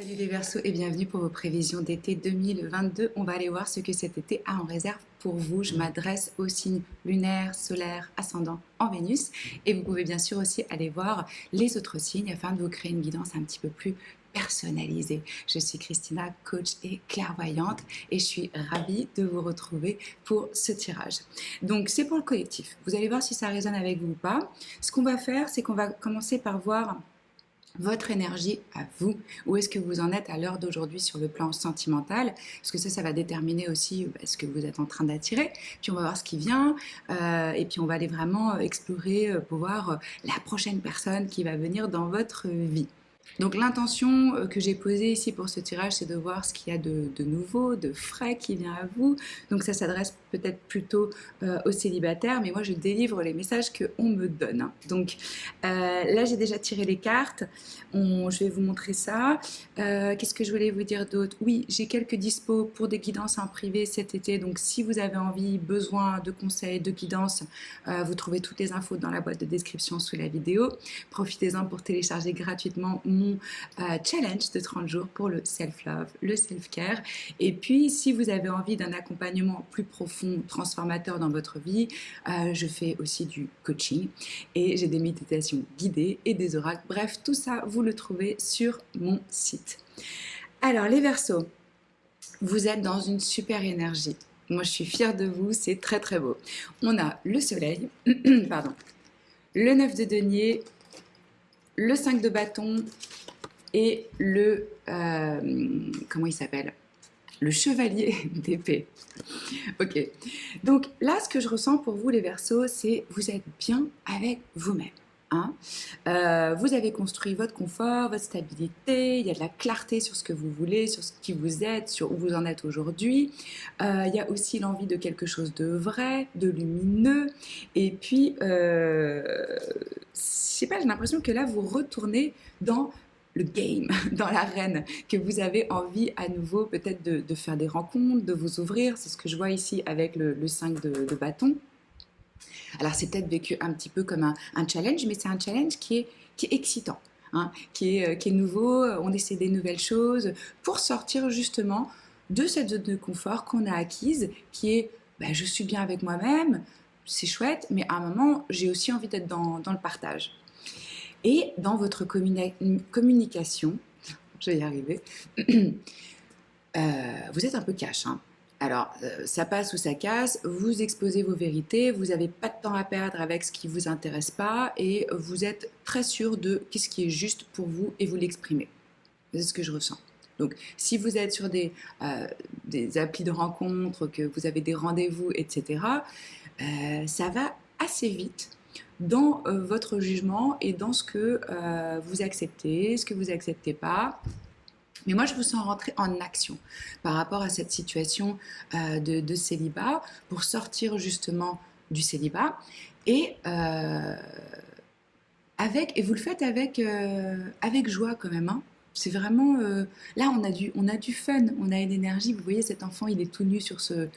Salut les Verseaux et bienvenue pour vos prévisions d'été 2022. On va aller voir ce que cet été a en réserve pour vous. Je m'adresse aux signes lunaires, solaires, ascendants en Vénus et vous pouvez bien sûr aussi aller voir les autres signes afin de vous créer une guidance un petit peu plus personnalisée. Je suis Christina, coach et clairvoyante et je suis ravie de vous retrouver pour ce tirage. Donc c'est pour le collectif. Vous allez voir si ça résonne avec vous ou pas. Ce qu'on va faire, c'est qu'on va commencer par voir votre énergie à vous. Où est-ce que vous en êtes à l'heure d'aujourd'hui sur le plan sentimental? Parce que ça va déterminer aussi ce que vous êtes en train d'attirer. Puis on va voir ce qui vient. Et puis on va aller vraiment explorer pour voir la prochaine personne qui va venir dans votre vie. Donc l'intention que j'ai posée ici pour ce tirage, c'est de voir ce qu'il y a de nouveau, de frais qui vient à vous. Donc ça s'adresse peut-être plutôt aux célibataires, mais moi je délivre les messages qu'on me donne. Donc là j'ai déjà tiré les cartes, je vais vous montrer ça. Qu'est-ce que je voulais vous dire d'autre? Oui, j'ai quelques dispos pour des guidances en privé cet été, donc si vous avez envie, besoin de conseils, de guidance, vous trouvez toutes les infos dans la boîte de description sous la vidéo. Profitez-en pour télécharger gratuitement mon challenge de 30 jours pour le self-love, le self-care. Et puis, si vous avez envie d'un accompagnement plus profond, transformateur dans votre vie, je fais aussi du coaching et j'ai des méditations guidées et des oracles. Bref, tout ça, vous le trouvez sur mon site. Alors, les Verseaux, vous êtes dans une super énergie. Moi, je suis fière de vous, c'est très très beau. On a le soleil, pardon, le 9 de denier, le 5 de bâton et le... comment il s'appelle? Le chevalier d'épée. Ok. Donc là, ce que je ressens pour vous, les Verseaux, c'est vous êtes bien avec vous-même. Hein, vous avez construit votre confort, votre stabilité, il y a de la clarté sur ce que vous voulez, sur ce qui vous êtes, sur où vous en êtes aujourd'hui. Il y a aussi l'envie de quelque chose de vrai, de lumineux. Et puis, je sais pas, j'ai l'impression que là, vous retournez dans le game, dans l'arène, que vous avez envie à nouveau peut-être de faire des rencontres, de vous ouvrir. C'est ce que je vois ici avec le 5 de bâton. Alors c'est peut-être vécu un petit peu comme un challenge, mais c'est un challenge qui est excitant, hein, qui est nouveau. On essaie des nouvelles choses pour sortir justement de cette zone de confort qu'on a acquise, qui est je suis bien avec moi-même, c'est chouette, mais à un moment j'ai aussi envie d'être dans le partage. Et dans votre communication, je vais y arriver, vous êtes un peu cash, hein. Alors, ça passe ou ça casse, vous exposez vos vérités, vous n'avez pas de temps à perdre avec ce qui ne vous intéresse pas et vous êtes très sûr de qu'est-ce qui est juste pour vous et vous l'exprimez. C'est ce que je ressens. Donc, si vous êtes sur des applis de rencontres, que vous avez des rendez-vous, etc., ça va assez vite dans votre jugement et dans ce que vous acceptez, ce que vous n'acceptez pas. Mais moi, je vous sens rentrer en action par rapport à cette situation de célibat pour sortir justement du célibat et vous le faites avec joie quand même. Hein. C'est vraiment là, on a du fun, on a une énergie. Vous voyez, cet enfant, il est tout nu sur ce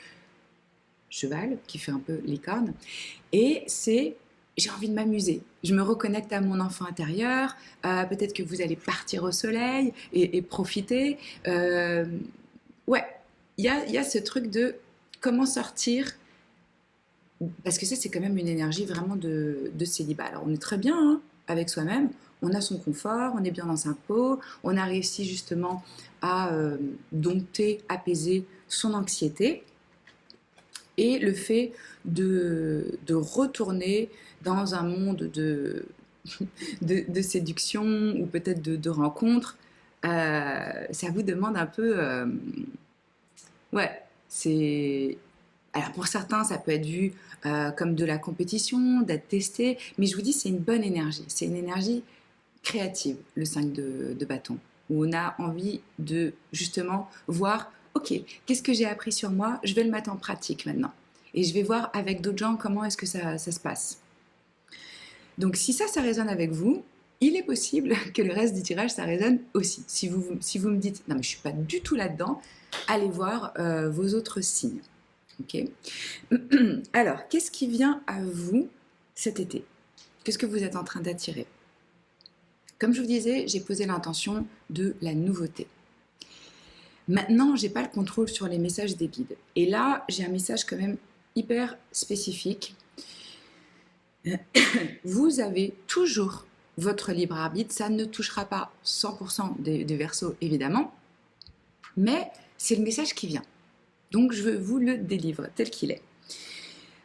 cheval qui fait un peu licorne et c'est j'ai envie de m'amuser. Je me reconnecte à mon enfant intérieur. Peut-être que vous allez partir au soleil et profiter. Ouais, il y a ce truc de comment sortir. Parce que ça, c'est quand même une énergie vraiment de célibat. Alors, on est très bien hein, avec soi-même. On a son confort, on est bien dans sa peau. On a réussi justement à dompter, apaiser son anxiété. Et le fait de retourner dans un monde de séduction ou peut-être de rencontre, ça vous demande un peu... ouais, c'est... Alors pour certains, ça peut être vu comme de la compétition, d'être testé, mais je vous dis, c'est une bonne énergie. C'est une énergie créative, le 5 de bâton, où on a envie de justement voir, ok, qu'est-ce que j'ai appris sur moi? Je vais le mettre en pratique maintenant. Et je vais voir avec d'autres gens comment est-ce que ça se passe. Donc si ça résonne avec vous, il est possible que le reste du tirage, ça résonne aussi. Si vous me dites, non mais je ne suis pas du tout là-dedans, allez voir vos autres signes. Okay. Alors, qu'est-ce qui vient à vous cet été? Qu'est-ce que vous êtes en train d'attirer? Comme je vous disais, j'ai posé l'intention de la nouveauté. Maintenant, j'ai pas le contrôle sur les messages des guides. Et là, j'ai un message quand même hyper spécifique. Vous avez toujours votre libre arbitre. Ça ne touchera pas 100% des Verseaux, évidemment, mais c'est le message qui vient. Donc, je vous le délivre tel qu'il est.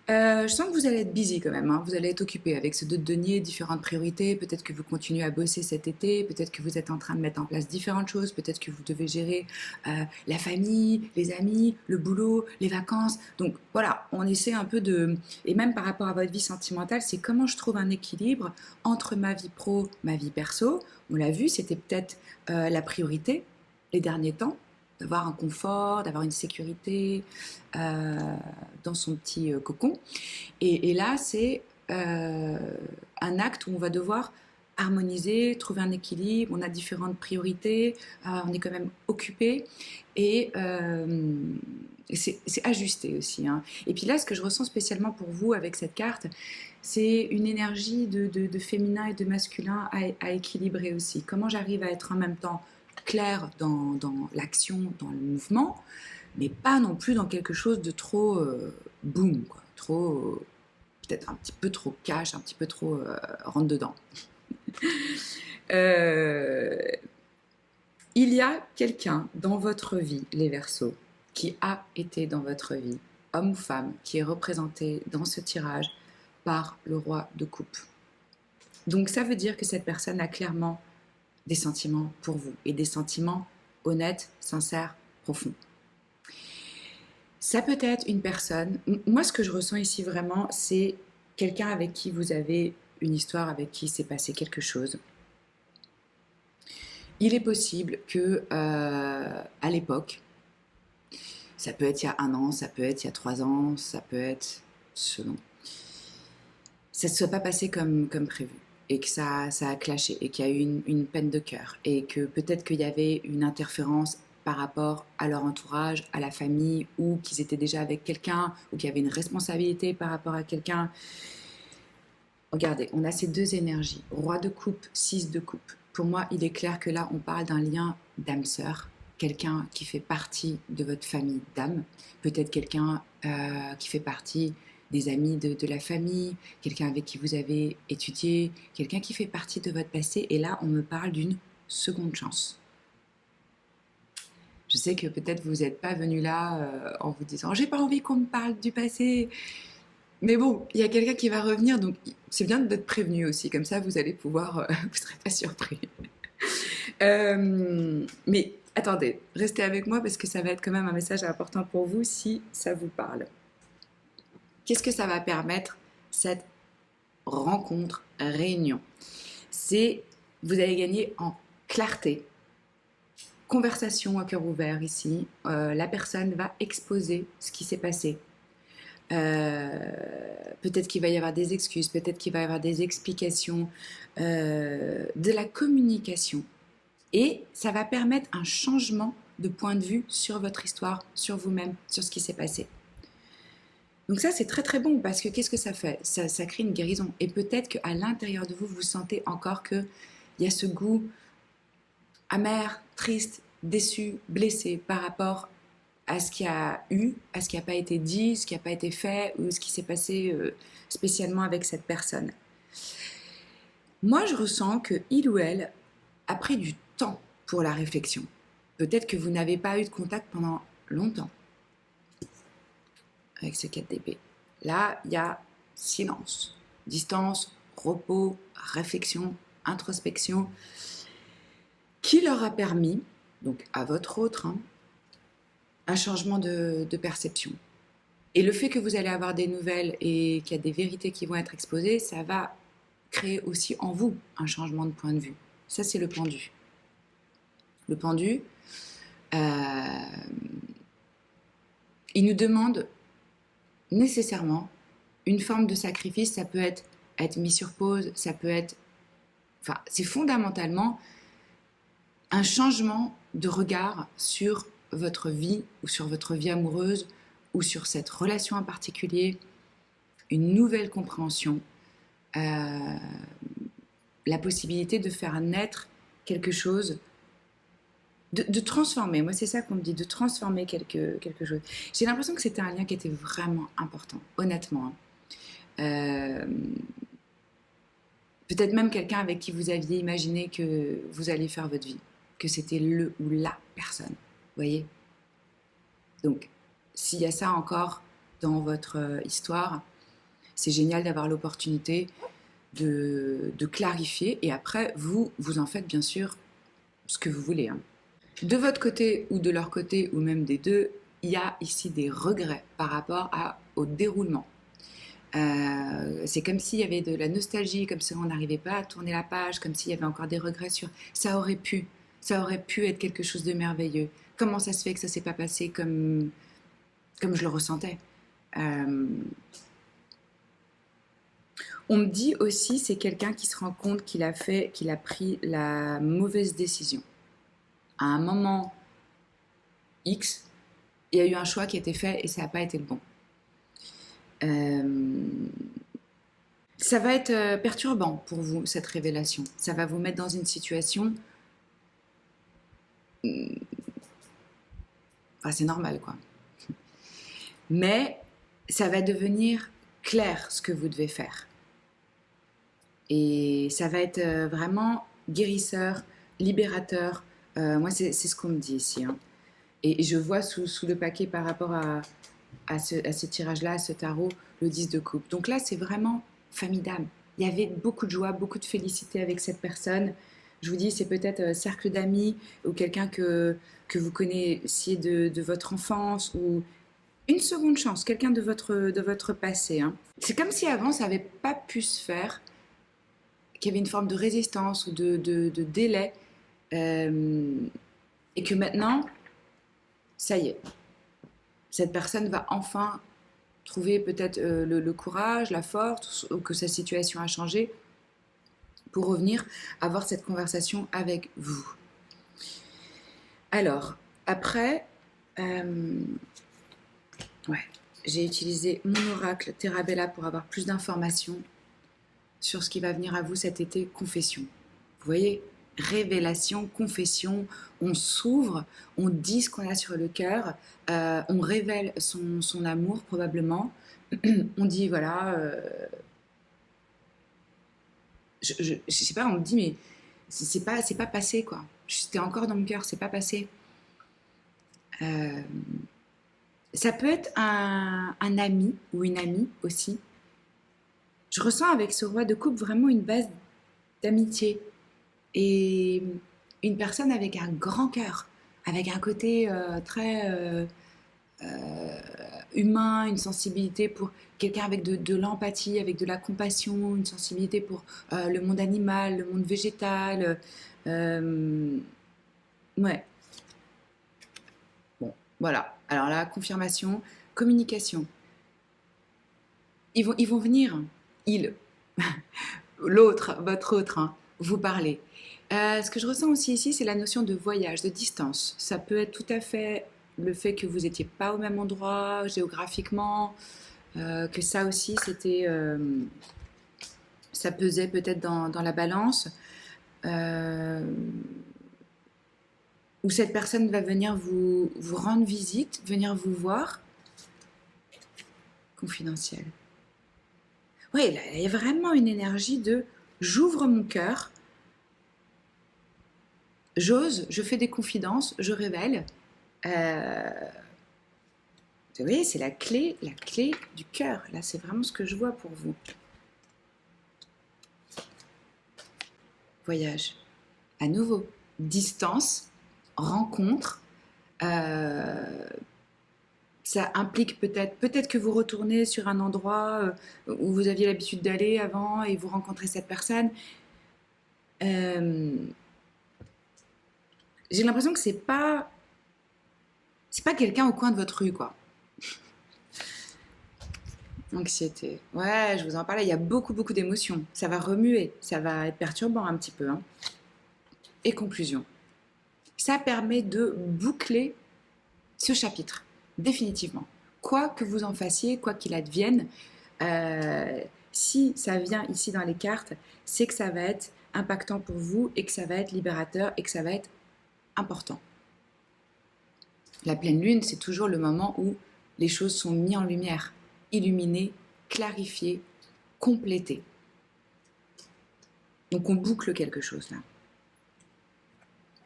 Je sens que vous allez être busy quand même, hein. Vous allez être occupé avec ce 2 de denier, différentes priorités. Peut-être que vous continuez à bosser cet été, peut-être que vous êtes en train de mettre en place différentes choses, peut-être que vous devez gérer la famille, les amis, le boulot, les vacances. Donc voilà, on essaie un peu de... Et même par rapport à votre vie sentimentale, c'est comment je trouve un équilibre entre ma vie pro, ma vie perso. On l'a vu, c'était peut-être la priorité les derniers temps, d'avoir un confort, d'avoir une sécurité dans son petit cocon. Et là, c'est un acte où on va devoir harmoniser, trouver un équilibre, on a différentes priorités, on est quand même occupé et c'est ajusté aussi, hein. Et puis là, ce que je ressens spécialement pour vous avec cette carte, c'est une énergie de féminin et de masculin à équilibrer aussi. Comment j'arrive à être en même temps claire dans l'action, dans le mouvement, mais pas non plus dans quelque chose de trop boum, quoi, trop peut-être un petit peu trop cash, un petit peu trop rentre dedans. Il y a quelqu'un dans votre vie, les Verseaux, qui a été dans votre vie, homme ou femme, qui est représenté dans ce tirage par le roi de coupe. Donc ça veut dire que cette personne a clairement des sentiments pour vous, et des sentiments honnêtes, sincères, profonds. Ça peut être une personne, moi ce que je ressens ici vraiment, c'est quelqu'un avec qui vous avez une histoire, avec qui s'est passé quelque chose. Il est possible que à l'époque, ça peut être il y a 1 an, ça peut être il y a 3 ans, ça peut être selon, ça ne se soit pas passé comme prévu, et que ça a clashé, et qu'il y a eu une peine de cœur, et que peut-être qu'il y avait une interférence par rapport à leur entourage, à la famille, ou qu'ils étaient déjà avec quelqu'un, ou qu'il y avait une responsabilité par rapport à quelqu'un. Regardez, on a ces 2 énergies, roi de coupe, 6 de coupe. Pour moi, il est clair que là, on parle d'un lien d'âme-sœur, quelqu'un qui fait partie de votre famille d'âme, peut-être quelqu'un qui fait partie des amis de la famille, quelqu'un avec qui vous avez étudié, quelqu'un qui fait partie de votre passé, et là, on me parle d'une seconde chance. Je sais que peut-être vous n'êtes pas venu là en vous disant « j'ai pas envie qu'on me parle du passé ». Mais bon, il y a quelqu'un qui va revenir, donc c'est bien d'être prévenu aussi, comme ça vous allez pouvoir, vous ne serez pas surpris. Mais attendez, restez avec moi parce que ça va être quand même un message important pour vous si ça vous parle. Qu'est-ce que ça va permettre, cette rencontre, réunion? C'est, vous allez gagner en clarté. Conversation à cœur ouvert ici, la personne va exposer ce qui s'est passé. Peut-être qu'il va y avoir des excuses, peut-être qu'il va y avoir des explications, de la communication. Et ça va permettre un changement de point de vue sur votre histoire, sur vous-même, sur ce qui s'est passé. Donc ça, c'est très très bon parce que qu'est-ce que ça fait? Ça crée une guérison. Et peut-être qu'à l'intérieur de vous, vous sentez encore qu'il y a ce goût amer, triste, déçu, blessé par rapport à ce qu'il y a eu, à ce qui n'a pas été dit, ce qui n'a pas été fait ou ce qui s'est passé spécialement avec cette personne. Moi, je ressens que il ou elle a pris du temps pour la réflexion. Peut-être que vous n'avez pas eu de contact pendant longtemps avec ce 4 d'épée. Là, il y a silence, distance, repos, réflexion, introspection, qui leur a permis, donc à votre autre, hein, un changement de perception. Et le fait que vous allez avoir des nouvelles et qu'il y a des vérités qui vont être exposées, ça va créer aussi en vous un changement de point de vue. Ça, c'est le pendu. Le pendu, il nous demande nécessairement une forme de sacrifice. Ça peut être mis sur pause, ça peut être... Enfin, c'est fondamentalement un changement de regard sur votre vie ou sur votre vie amoureuse ou sur cette relation en particulier, une nouvelle compréhension, la possibilité de faire naître quelque chose de transformer. Moi, c'est ça qu'on me dit, de transformer quelque chose. J'ai l'impression que c'était un lien qui était vraiment important, honnêtement. Euh, Peut-être même quelqu'un avec qui vous aviez imaginé que vous alliez faire votre vie, que c'était le ou la personne. Vous voyez? Donc, s'il y a ça encore dans votre histoire, c'est génial d'avoir l'opportunité de clarifier et après, vous en faites bien sûr ce que vous voulez. Hein. De votre côté ou de leur côté ou même des deux, il y a ici des regrets par rapport au déroulement. C'est comme s'il y avait de la nostalgie, comme si on n'arrivait pas à tourner la page, comme s'il y avait encore des regrets sur ça aurait pu être quelque chose de merveilleux. Comment ça se fait que ça s'est pas passé comme je le ressentais. Euh, on me dit aussi c'est quelqu'un qui se rend compte qu'il a pris la mauvaise décision. À un moment X, il y a eu un choix qui a été fait et ça n'a pas été le bon. Euh, Ça va être perturbant pour vous, cette révélation. Ça va vous mettre dans une situation... Enfin, c'est normal, quoi. Mais ça va devenir clair ce que vous devez faire. Et ça va être vraiment guérisseur, libérateur. Moi, c'est ce qu'on me dit ici. Hein. Et je vois sous le paquet par rapport à ce tirage-là, à ce tarot, le 10 de coupe. Donc là, c'est vraiment famille d'âme. Il y avait beaucoup de joie, beaucoup de félicité avec cette personne. Je vous dis, c'est peut-être un cercle d'amis ou quelqu'un que vous connaissiez de votre enfance ou une seconde chance, quelqu'un de votre passé. Hein. C'est comme si avant, ça n'avait pas pu se faire, qu'il y avait une forme de résistance ou de délai et que maintenant, ça y est, cette personne va enfin trouver peut-être le courage, la force, ou que sa situation a changé, pour revenir avoir cette conversation avec vous. Alors, après, ouais, j'ai utilisé mon oracle Terabella pour avoir plus d'informations sur ce qui va venir à vous cet été, confession. Vous voyez, révélation, confession, on s'ouvre, on dit ce qu'on a sur le cœur, on révèle son amour probablement, on dit voilà, je sais pas, on me dit mais c'est pas passé quoi, c'était encore dans mon cœur, c'est pas passé. Euh, Ça peut être un ami ou une amie aussi. Je ressens avec ce roi de coupe vraiment une base d'amitié et une personne avec un grand cœur, avec un côté très humain, une sensibilité pour quelqu'un avec de l'empathie, avec de la compassion, une sensibilité pour le monde animal, le monde végétal. Euh, ouais, bon, voilà. Alors là, confirmation, communication. Ils vont venir, ils, l'autre, votre autre, hein, vous parler. Ce que je ressens aussi ici, c'est la notion de voyage, de distance. Ça peut être tout à fait le fait que vous n'étiez pas au même endroit géographiquement, que ça aussi, ça pesait peut-être dans la balance, euh, où cette personne va venir vous rendre visite, venir vous voir, confidentiel. Oui, là, il y a vraiment une énergie de j'ouvre mon cœur, j'ose, je fais des confidences, je révèle. Euh, vous voyez, c'est la clé du cœur. Là, c'est vraiment ce que je vois pour vous. Voyage. À nouveau, distance, rencontre. Euh, Ça implique peut-être que vous retournez sur un endroit où vous aviez l'habitude d'aller avant et vous rencontrez cette personne. Euh, j'ai l'impression que c'est pas quelqu'un au coin de votre rue, quoi. Anxiété. Ouais, je vous en parlais, il y a beaucoup d'émotions. Ça va remuer, ça va être perturbant un petit peu. Hein. Et conclusion. Ça permet de boucler ce chapitre, définitivement. Quoi que vous en fassiez, quoi qu'il advienne, si ça vient ici dans les cartes, c'est que ça va être impactant pour vous et que ça va être libérateur et que ça va être important. La pleine lune, c'est toujours le moment où les choses sont mises en lumière, illuminées, clarifiées, complétées. Donc on boucle quelque chose là.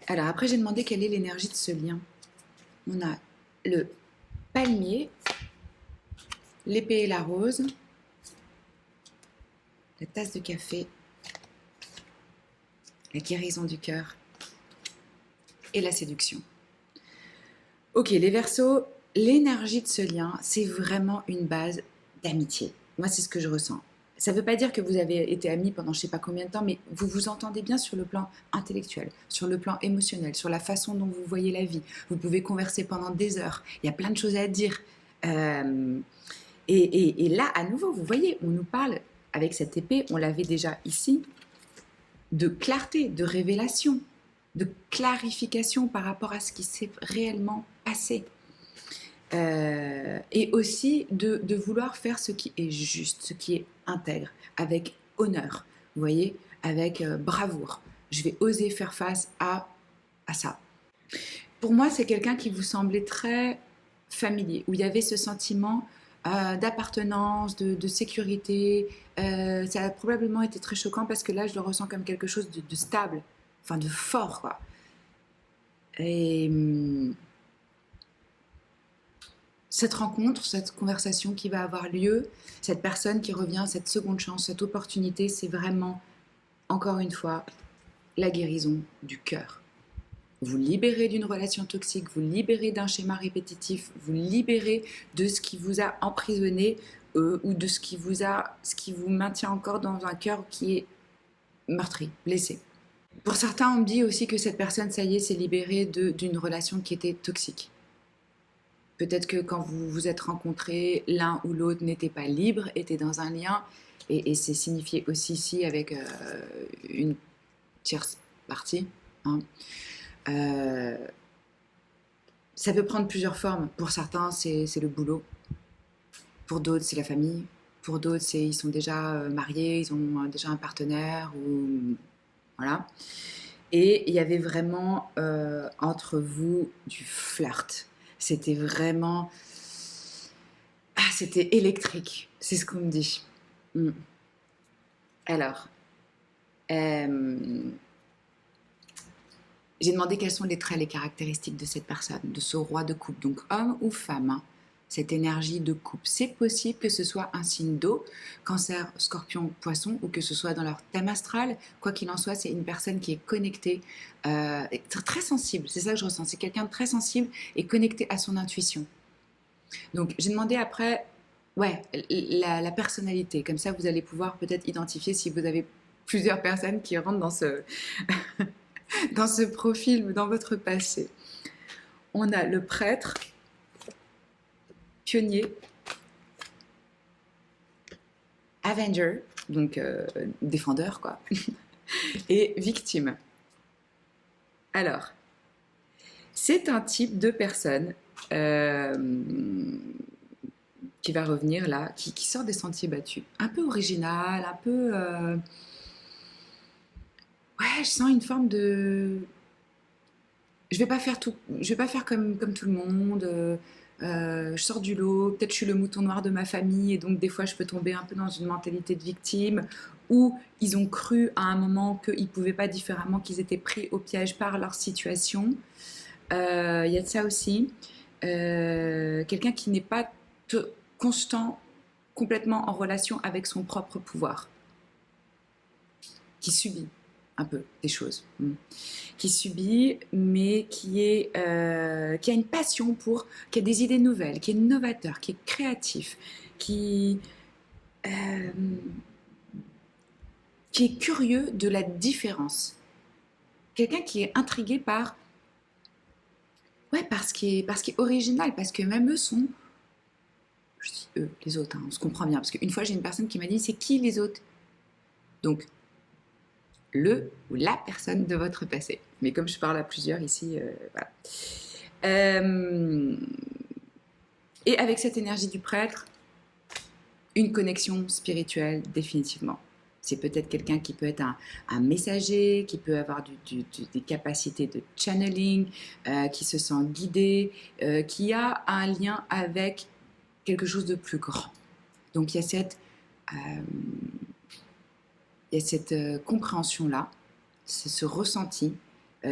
Alors après, j'ai demandé quelle est l'énergie de ce lien. On a le palmier, l'épée et la rose, la tasse de café, la guérison du cœur et la séduction. Ok, les Verseaux, l'énergie de ce lien, c'est vraiment une base d'amitié. Moi, c'est ce que je ressens. Ça ne veut pas dire que vous avez été amis pendant je ne sais pas combien de temps, mais vous vous entendez bien sur le plan intellectuel, sur le plan émotionnel, sur la façon dont vous voyez la vie. Vous pouvez converser pendant des heures. Il y a plein de choses à dire. Et là, à nouveau, vous voyez, on nous parle avec cette épée, on l'avait déjà ici, de clarté, de révélation, de clarification par rapport à ce qui s'est réellement passé. Et aussi de vouloir faire ce qui est juste, ce qui est intègre, avec honneur, vous voyez, avec bravoure. Je vais oser faire face à ça. Pour moi, c'est quelqu'un qui vous semblait très familier, où il y avait ce sentiment d'appartenance, de sécurité. Ça a probablement été très choquant parce que là, je le ressens comme quelque chose de stable, enfin de fort, quoi. Et cette rencontre, cette conversation qui va avoir lieu, cette personne qui revient, cette seconde chance, cette opportunité, c'est vraiment, encore une fois, la guérison du cœur. Vous libérez d'une relation toxique, vous libérez d'un schéma répétitif, vous libérez de ce qui vous a emprisonné ou de ce qui vous maintient encore dans un cœur qui est meurtri, blessé. Pour certains, on me dit aussi que cette personne, ça y est, s'est libérée d'une relation qui était toxique. Peut-être que quand vous vous êtes rencontrés, l'un ou l'autre n'était pas libre, était dans un lien, et c'est signifié aussi ici avec une tierce partie. Hein. Ça peut prendre plusieurs formes. Pour certains, c'est le boulot. Pour d'autres, c'est la famille. Pour d'autres, ils sont déjà mariés, ils ont déjà un partenaire. Voilà. Et il y avait vraiment entre vous du flirt. C'était vraiment... c'était électrique. C'est ce qu'on me dit. Alors, j'ai demandé quels sont les traits, les caractéristiques de cette personne, de ce roi de coupe, donc homme ou femme, hein, cette énergie de coupe. C'est possible que ce soit un signe d'eau, Cancer, Scorpion, Poisson, ou que ce soit dans leur thème astral. Quoi qu'il en soit, c'est une personne qui est connectée, très sensible, c'est ça que je ressens. C'est quelqu'un de très sensible et connecté à son intuition. Donc j'ai demandé après, la personnalité, comme ça vous allez pouvoir peut-être identifier si vous avez plusieurs personnes qui rentrent dans ce... dans ce profil ou dans votre passé. On a le prêtre, pionnier, avenger, donc défendeur quoi, et victime. Alors, c'est un type de personne qui va revenir là, qui sort des sentiers battus, un peu original, un peu... je sens une forme de... Je vais pas faire comme tout le monde. Je sors du lot. Peut-être je suis le mouton noir de ma famille et donc des fois je peux tomber un peu dans une mentalité de victime où ils ont cru à un moment qu'ils pouvaient pas différemment, qu'ils étaient pris au piège par leur situation. Il y a de ça aussi. Quelqu'un qui n'est pas constant, complètement en relation avec son propre pouvoir, qui subit un peu des choses, qui subit, mais qui a une passion pour, qui a des idées nouvelles, qui est novateur, qui est créatif, qui est curieux de la différence. Quelqu'un qui est intrigué par ce qui est original, parce que même eux sont, je dis eux, les autres, hein, on se comprend bien, parce qu'une fois j'ai une personne qui m'a dit c'est qui les autres, donc le ou la personne de votre passé. Mais comme je parle à plusieurs ici, voilà. Et avec cette énergie du prêtre, une connexion spirituelle définitivement. C'est peut-être quelqu'un qui peut être un messager, qui peut avoir des capacités de channeling, qui se sent guidé, qui a un lien avec quelque chose de plus grand. Donc il y a cette compréhension-là, ce ressenti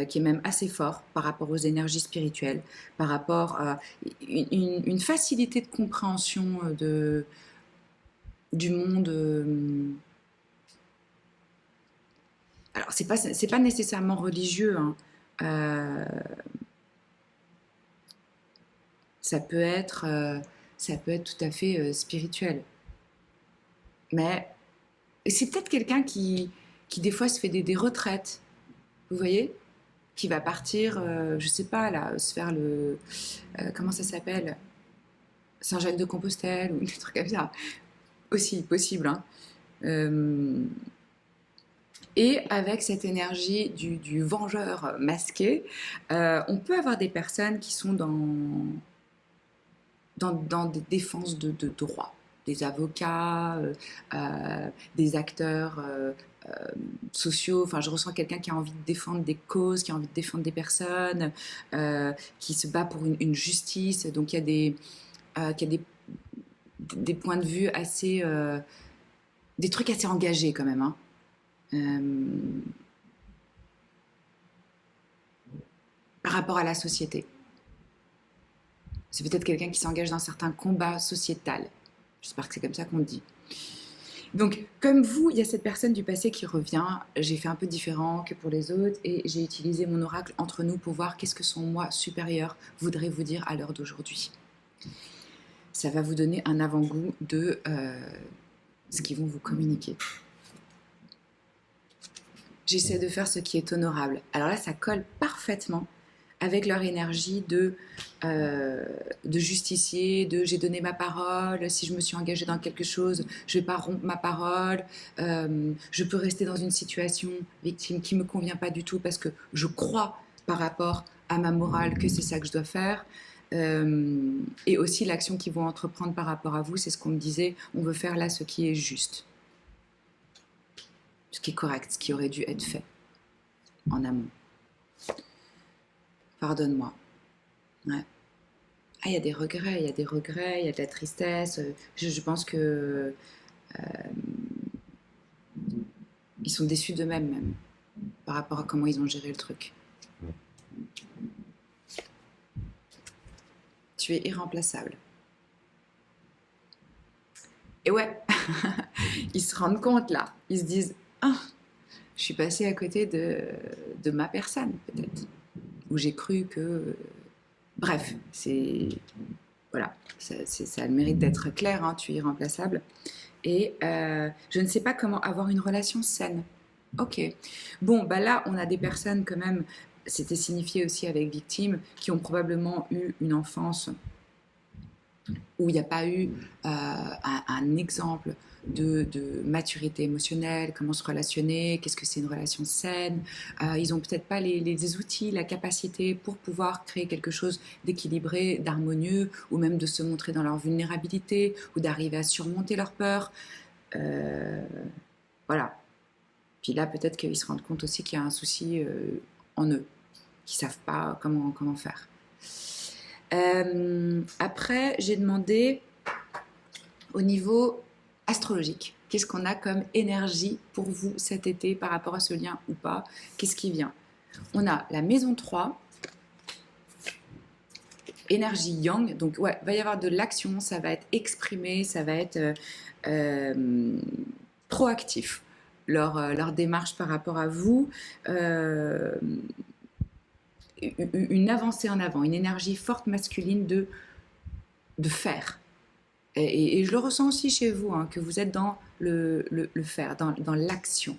qui est même assez fort par rapport aux énergies spirituelles, par rapport à une facilité de compréhension du monde. Alors, c'est pas nécessairement religieux, hein. Ça peut être tout à fait spirituel. Mais c'est peut-être quelqu'un qui des fois se fait des retraites, vous voyez, qui va partir, je sais pas là, se faire comment ça s'appelle, Saint-Jacques-de-Compostelle ou des trucs comme ça, aussi possible, hein. Et avec cette énergie du vengeur masqué, on peut avoir des personnes qui sont dans des défenses de droit, des avocats, des acteurs sociaux. Enfin, je ressens quelqu'un qui a envie de défendre des causes, qui a envie de défendre des personnes, qui se bat pour une justice. Donc, il y a des points de vue assez... des trucs assez engagés quand même, hein. Par rapport à la société. C'est peut-être quelqu'un qui s'engage dans certains combats sociétals. J'espère que c'est comme ça qu'on dit. Donc, comme vous, il y a cette personne du passé qui revient. J'ai fait un peu différent que pour les autres et j'ai utilisé mon oracle entre nous pour voir qu'est-ce que son moi supérieur voudrait vous dire à l'heure d'aujourd'hui. Ça va vous donner un avant-goût de ce qu'ils vont vous communiquer. J'essaie de faire ce qui est honorable. Alors là, ça colle parfaitement avec leur énergie de justicier, de j'ai donné ma parole, si je me suis engagée dans quelque chose, je ne vais pas rompre ma parole, je peux rester dans une situation victime qui ne me convient pas du tout parce que je crois par rapport à ma morale que c'est ça que je dois faire. Et aussi l'action qu'ils vont entreprendre par rapport à vous, c'est ce qu'on me disait, on veut faire là ce qui est juste. Ce qui est correct, ce qui aurait dû être fait en amont. Pardonne-moi. Ouais. Ah, il y a des regrets, il y a de la tristesse. Je pense que ils sont déçus d'eux-mêmes même, par rapport à comment ils ont géré le truc. Tu es irremplaçable. Et ouais, ils se rendent compte là. Ils se disent, ah, je suis passée à côté de ma personne peut-être. Où j'ai cru que... Bref, voilà, ça a le mérite d'être clair, hein, tu es irremplaçable. Et je ne sais pas comment avoir une relation saine. Ok. Bon, bah là, on a des personnes quand même, c'était signifié aussi avec victimes, qui ont probablement eu une enfance où il n'y a pas eu un exemple de maturité émotionnelle, comment se relationner, qu'est-ce que c'est une relation saine. Ils n'ont peut-être pas les outils, la capacité pour pouvoir créer quelque chose d'équilibré, d'harmonieux, ou même de se montrer dans leur vulnérabilité, ou d'arriver à surmonter leur peur. Voilà. Puis là, peut-être qu'ils se rendent compte aussi qu'il y a un souci en eux, qu'ils ne savent pas comment faire. Après, j'ai demandé au niveau astrologique, qu'est-ce qu'on a comme énergie pour vous cet été par rapport à ce lien ou pas, qu'est-ce qui vient. On a la maison 3, énergie yang, donc ouais, va y avoir de l'action, ça va être exprimé, ça va être proactif, leur démarche par rapport à vous, une avancée en avant, une énergie forte masculine de faire. Et je le ressens aussi chez vous, hein, que vous êtes dans le faire, dans l'action.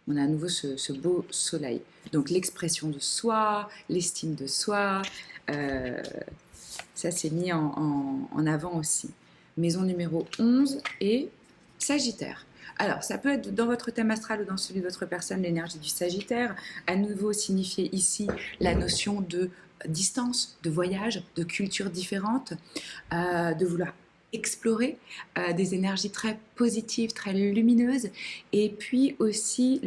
On a à nouveau ce beau soleil. Donc l'expression de soi, l'estime de soi, ça c'est mis en avant aussi. Maison numéro 11 et Sagittaire. Alors, ça peut être dans votre thème astral ou dans celui de votre personne, l'énergie du Sagittaire. À nouveau, signifier ici la notion de distance, de voyage, de cultures différentes, de vouloir explorer des énergies très positives, très lumineuses, et puis aussi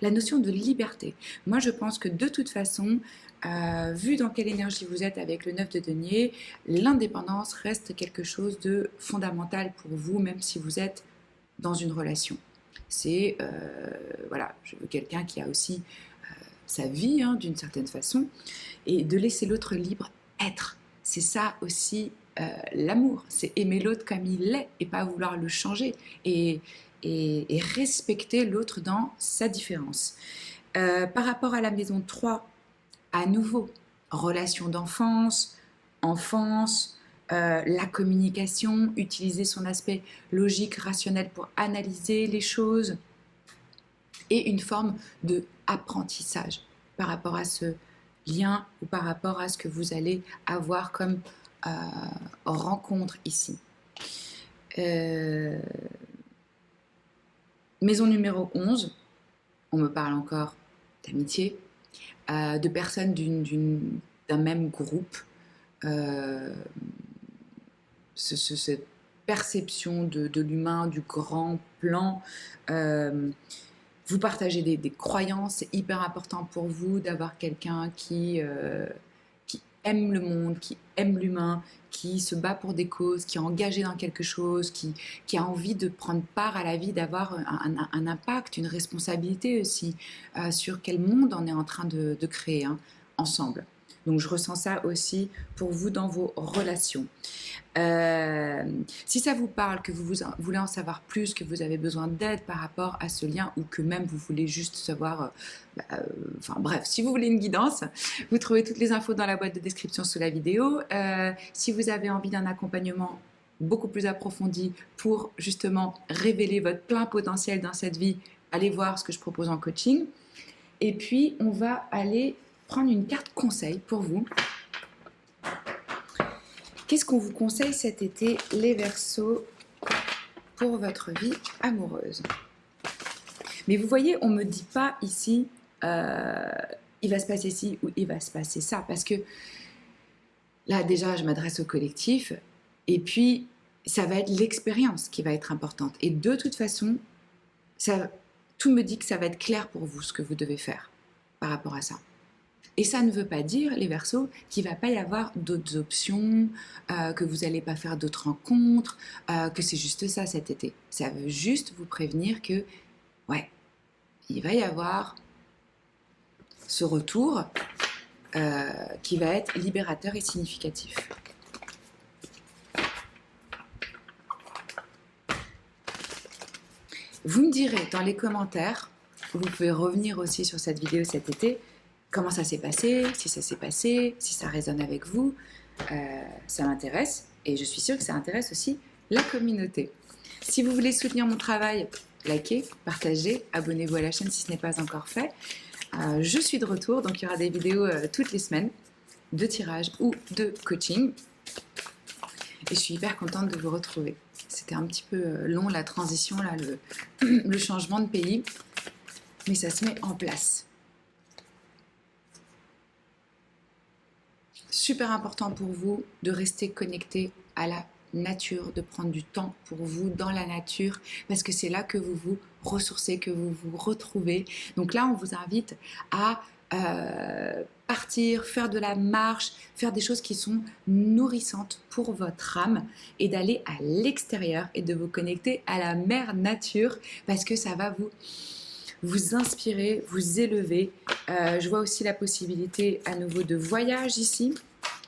la notion de liberté. Moi, je pense que de toute façon, vu dans quelle énergie vous êtes avec le 9 de denier, l'indépendance reste quelque chose de fondamental pour vous, même si vous êtes dans une relation. C'est, voilà, je veux quelqu'un qui a aussi sa vie, hein, d'une certaine façon, et de laisser l'autre libre être. C'est ça aussi l'amour, c'est aimer l'autre comme il est et pas vouloir le changer et respecter l'autre dans sa différence. Par rapport à la maison 3, à nouveau, relation d'enfance, enfance, la communication, utiliser son aspect logique, rationnel pour analyser les choses et une forme de apprentissage par rapport à ce lien ou par rapport à ce que vous allez avoir comme rencontre ici. Maison numéro 11, on me parle encore d'amitié, de personnes d'un même groupe, cette perception de l'humain, du grand plan. Vous partagez des croyances, c'est hyper important pour vous d'avoir quelqu'un qui aime le monde, qui aime l'humain, qui se bat pour des causes, qui est engagé dans quelque chose, qui a envie de prendre part à la vie, d'avoir un impact, une responsabilité aussi sur quel monde on est en train de créer ensemble. Donc je ressens ça aussi pour vous dans vos relations. Si ça vous parle, que vous voulez en savoir plus, que vous avez besoin d'aide par rapport à ce lien ou que même vous voulez juste savoir, enfin bref, si vous voulez une guidance, vous trouvez toutes les infos dans la boîte de description sous la vidéo. Si vous avez envie d'un accompagnement beaucoup plus approfondi pour justement révéler votre plein potentiel dans cette vie, allez voir ce que je propose en coaching. Et puis, on va aller prendre une carte conseil pour vous. Qu'est-ce qu'on vous conseille cet été, les Verseaux, pour votre vie amoureuse? Mais vous voyez, on ne me dit pas ici, il va se passer ci ou il va se passer ça. Parce que là, déjà, je m'adresse au collectif. Et puis, ça va être l'expérience qui va être importante. Et de toute façon, tout me dit que ça va être clair pour vous, ce que vous devez faire par rapport à ça. Et ça ne veut pas dire, les Verseaux, qu'il ne va pas y avoir d'autres options, que vous n'allez pas faire d'autres rencontres, que c'est juste ça cet été. Ça veut juste vous prévenir que, ouais, il va y avoir ce retour qui va être libérateur et significatif. Vous me direz dans les commentaires, vous pouvez revenir aussi sur cette vidéo cet été, comment ça s'est passé, si ça résonne avec vous, ça m'intéresse et je suis sûre que ça intéresse aussi la communauté. Si vous voulez soutenir mon travail, likez, partagez, abonnez-vous à la chaîne si ce n'est pas encore fait. Je suis de retour, donc il y aura des vidéos toutes les semaines de tirage ou de coaching. Et je suis hyper contente de vous retrouver. C'était un petit peu long la transition, là, le changement de pays, mais ça se met en place. Super important pour vous de rester connecté à la nature, de prendre du temps pour vous dans la nature, parce que c'est là que vous vous ressourcez, que vous vous retrouvez. Donc là, on vous invite à partir, faire de la marche, faire des choses qui sont nourrissantes pour votre âme et d'aller à l'extérieur et de vous connecter à la mère nature, parce que ça va vous inspirer, vous élever. Je vois aussi la possibilité à nouveau de voyage ici,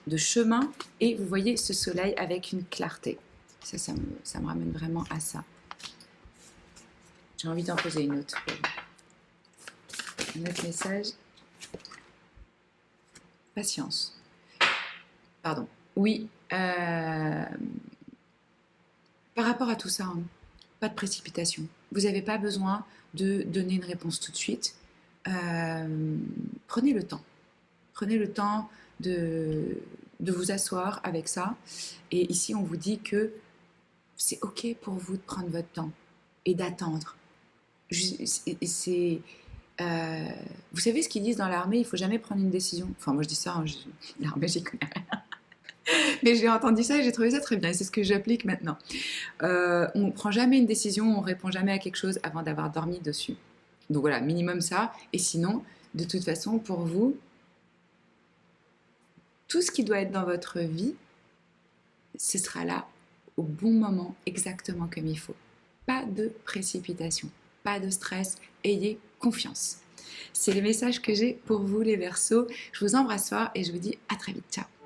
de chemin, et vous voyez ce soleil avec une clarté. Ça me ramène vraiment à ça. J'ai envie d'en poser une autre. Un autre message. Patience. Pardon. Oui. Par rapport à tout ça, hein, pas de précipitation. Vous n'avez pas besoin de donner une réponse tout de suite. Prenez le temps. Prenez le temps de vous asseoir avec ça. Et ici, on vous dit que c'est OK pour vous de prendre votre temps et d'attendre. Vous savez ce qu'ils disent dans l'armée, il ne faut jamais prendre une décision. Enfin, moi je dis ça, l'armée, j'y connais rien. Mais j'ai entendu ça et j'ai trouvé ça très bien. Et c'est ce que j'applique maintenant. On ne prend jamais une décision, on répond jamais à quelque chose avant d'avoir dormi dessus. Donc voilà, minimum ça. Et sinon, de toute façon, pour vous, tout ce qui doit être dans votre vie, ce sera là au bon moment, exactement comme il faut. Pas de précipitation, pas de stress, ayez confiance. C'est le message que j'ai pour vous les Verseaux. Je vous embrasse fort et je vous dis à très vite. Ciao.